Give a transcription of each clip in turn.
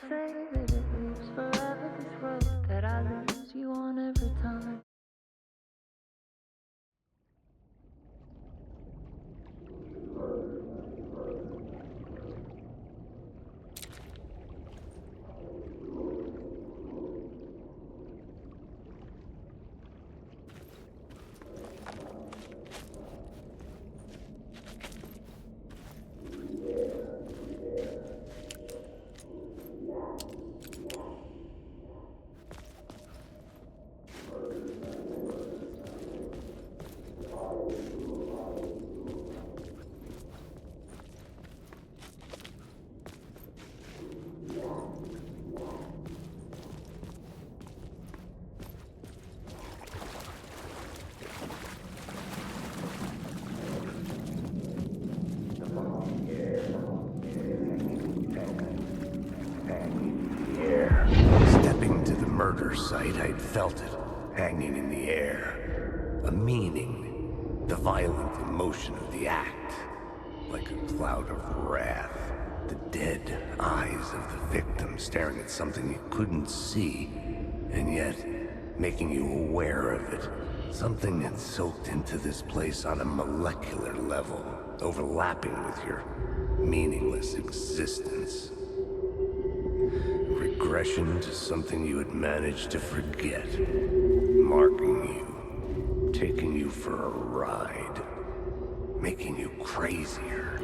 say that it lives forever, this road that I lose you on every time. Stepping to the murder site, I'd felt it, hanging in the air. A meaning, the violent emotion of the act. Like a cloud of wrath, the dead eyes of the victim staring at something you couldn't see, and yet making you aware of it. Something had soaked into this place on a molecular level, overlapping with your meaningless existence. Regression to something you had managed to forget. Marking you. Taking you for a ride. Making you crazier.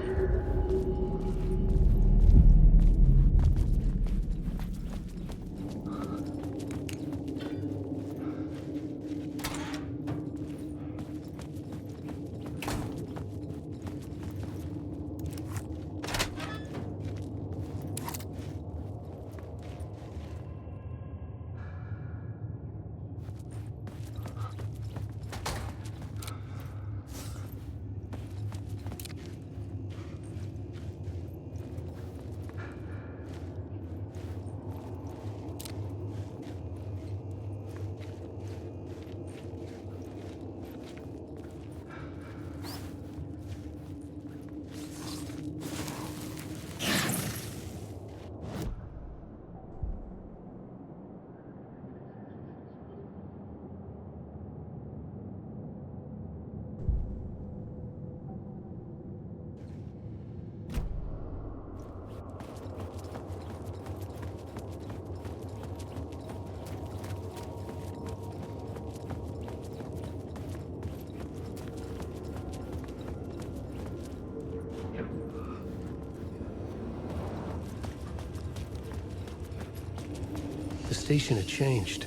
The station had changed.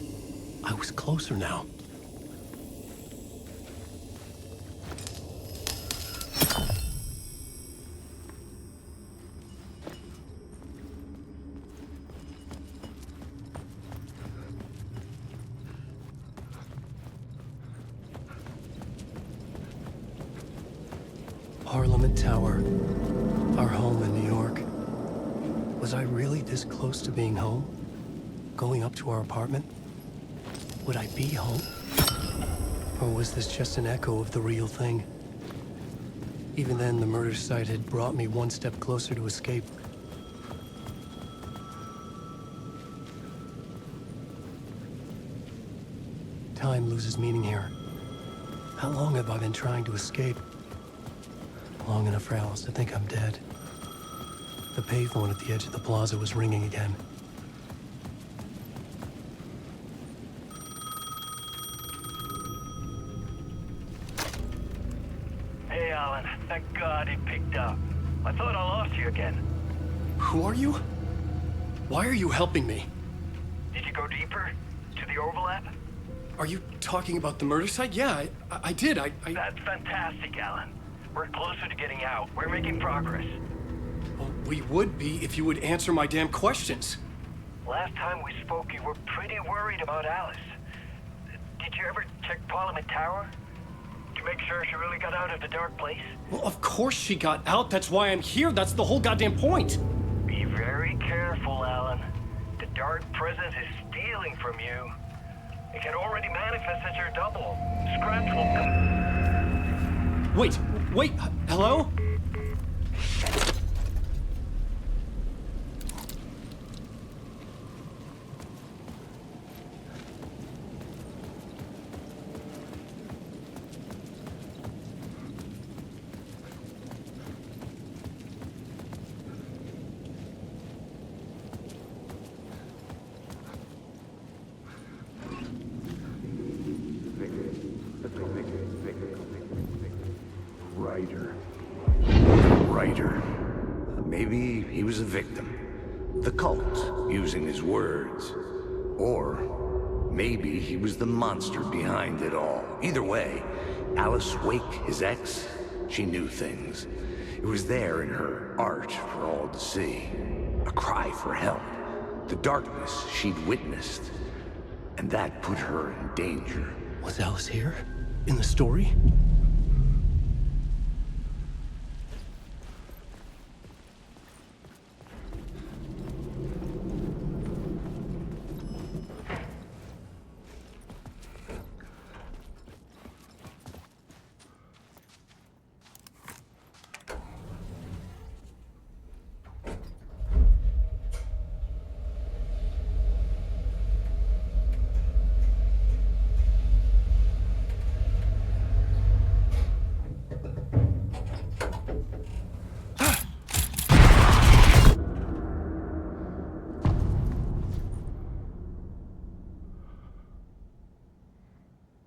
I was closer now. Parliament Tower. Our home in New York. Was I really this close to being home? Going up to our apartment? Would I be home? Or was this just an echo of the real thing? Even then, the murder site had brought me one step closer to escape. Time loses meaning here. How long have I been trying to escape? Long enough for Alice to think I'm dead. The payphone at the edge of the plaza was ringing again. Hey, Alan. Thank God it picked up. I thought I lost you again. Who are you? Why are you helping me? Did you go deeper? To the overlap? Are you talking about the murder site? Yeah, I did. That's fantastic, Alan. We're closer to getting out. We're making progress. Well, we would be if you would answer my damn questions. Last time we spoke, you were pretty worried about Alice. Did you ever check Parliament Tower? To make sure she really got out of the dark place? Well, of course she got out. That's why I'm here. That's the whole goddamn point. Be very careful, Alan. The dark presence is stealing from you. It can already manifest as your double. Scratch will come. Wait, hello? writer. Writer. Maybe he was a victim. The cult, using his words. Or maybe he was the monster behind it all. Either way, Alice Wake, his ex, she knew things. It was there in her art for all to see. A cry for help. The darkness she'd witnessed. And that put her in danger. Was Alice here? In the story?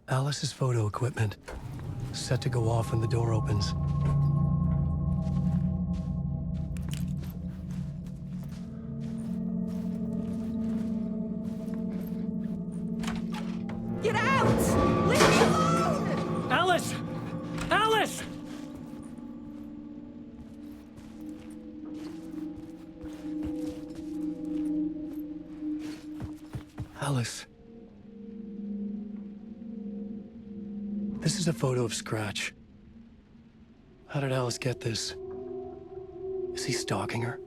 Alice's photo equipment, set to go off when the door opens. Get out! Leave me alone! Alice! Alice! Alice. This is a photo of Scratch. How did Alice get this? Is he stalking her?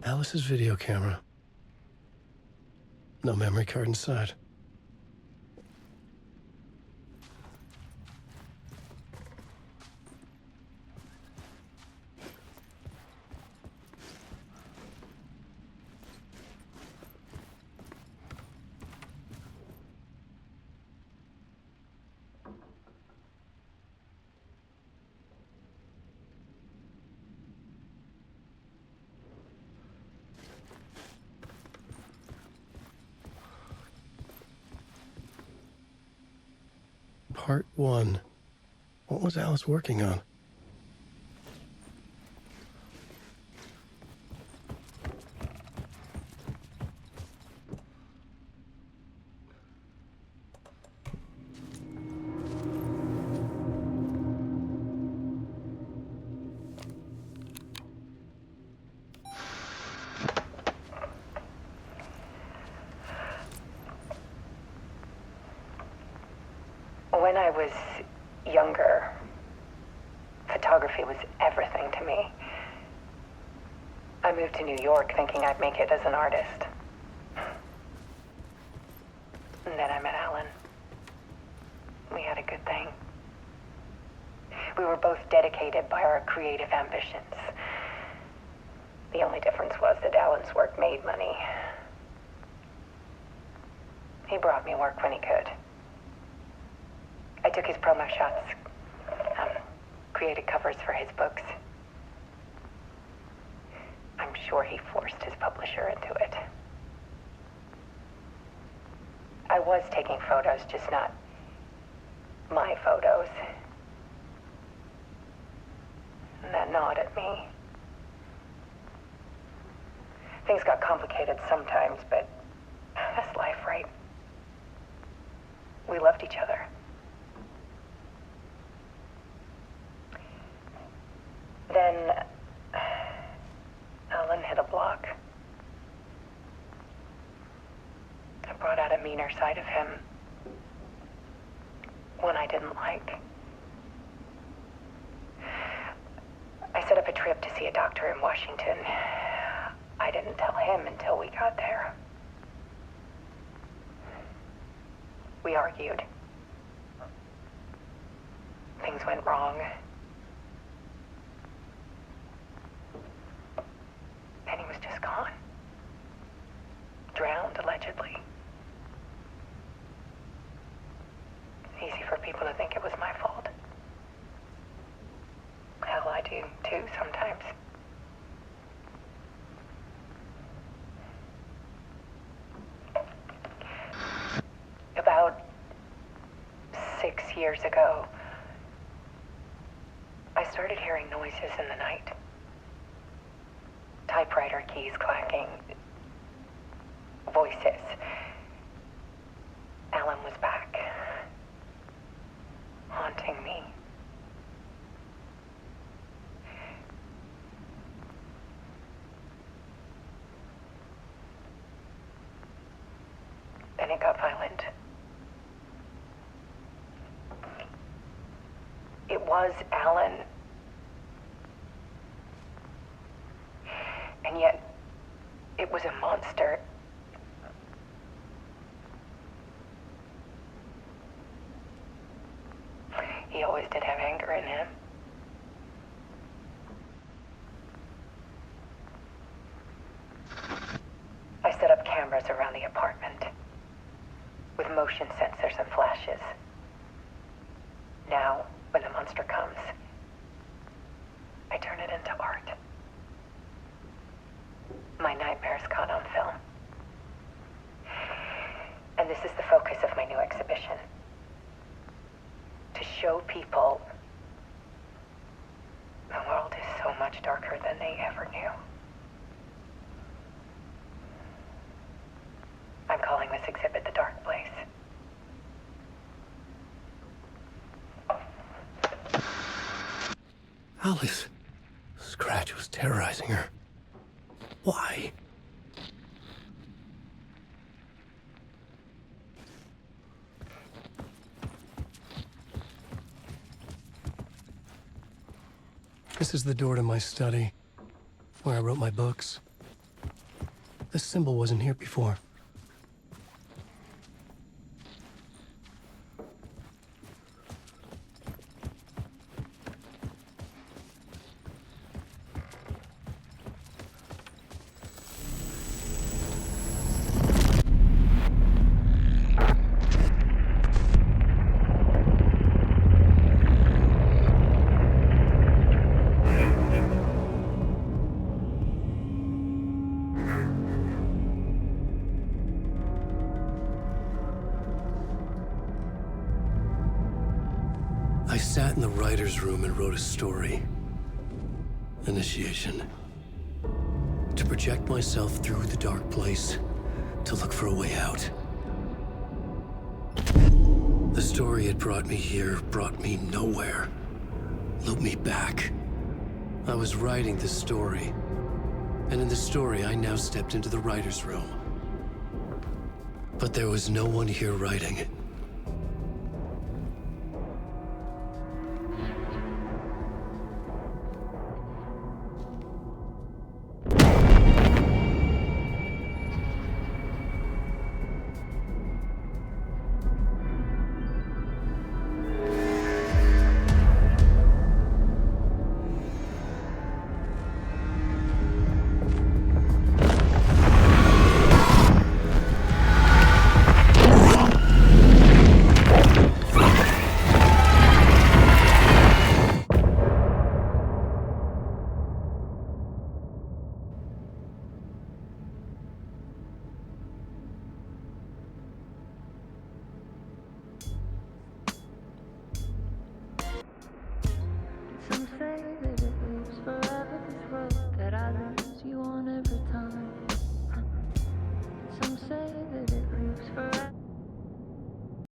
Alice's video camera. No memory card inside. Part 1. What was Alice working on? When I was younger, photography was everything to me. I moved to New York thinking I'd make it as an artist. And then I met Alan. We had a good thing. We were both dedicated by our creative ambitions. The only difference was that Alan's work made money. He brought me work when he could. I took his promo shots, created covers for his books. I'm sure he forced his publisher into it. I was taking photos, just not my photos. And that gnawed at me. Things got complicated sometimes, but that's life, right? We loved each other. Then Alan hit a block. I brought out a meaner side of him. One I didn't like. I set up a trip to see a doctor in Washington. I didn't tell him until we got there. We argued. Things went wrong. And he was just gone. Drowned, allegedly. 6 years ago, I started hearing noises in the night. Typewriter keys clacking. Voices. Alan was back. Haunting me. Then it got violent. It was Alan. And yet, it was a monster. He always did have anger in him. I set up cameras around the apartment with motion sensors and flashes. Now, when the monster comes, I turn it into art. My nightmares caught on film. And this is the focus of my new exhibition. To show people the world is so much darker than they ever knew. I'm calling this exhibit The Dark Place. Alice. Scratch was terrorizing her. Why? This is the door to my study, where I wrote my books. This symbol wasn't here before. I sat in the writer's room and wrote a story. Initiation. To project myself through the dark place, to look for a way out. The story had brought me here, brought me nowhere. Looped me back. I was writing the story. And in the story, I now stepped into the writer's room. But there was no one here writing.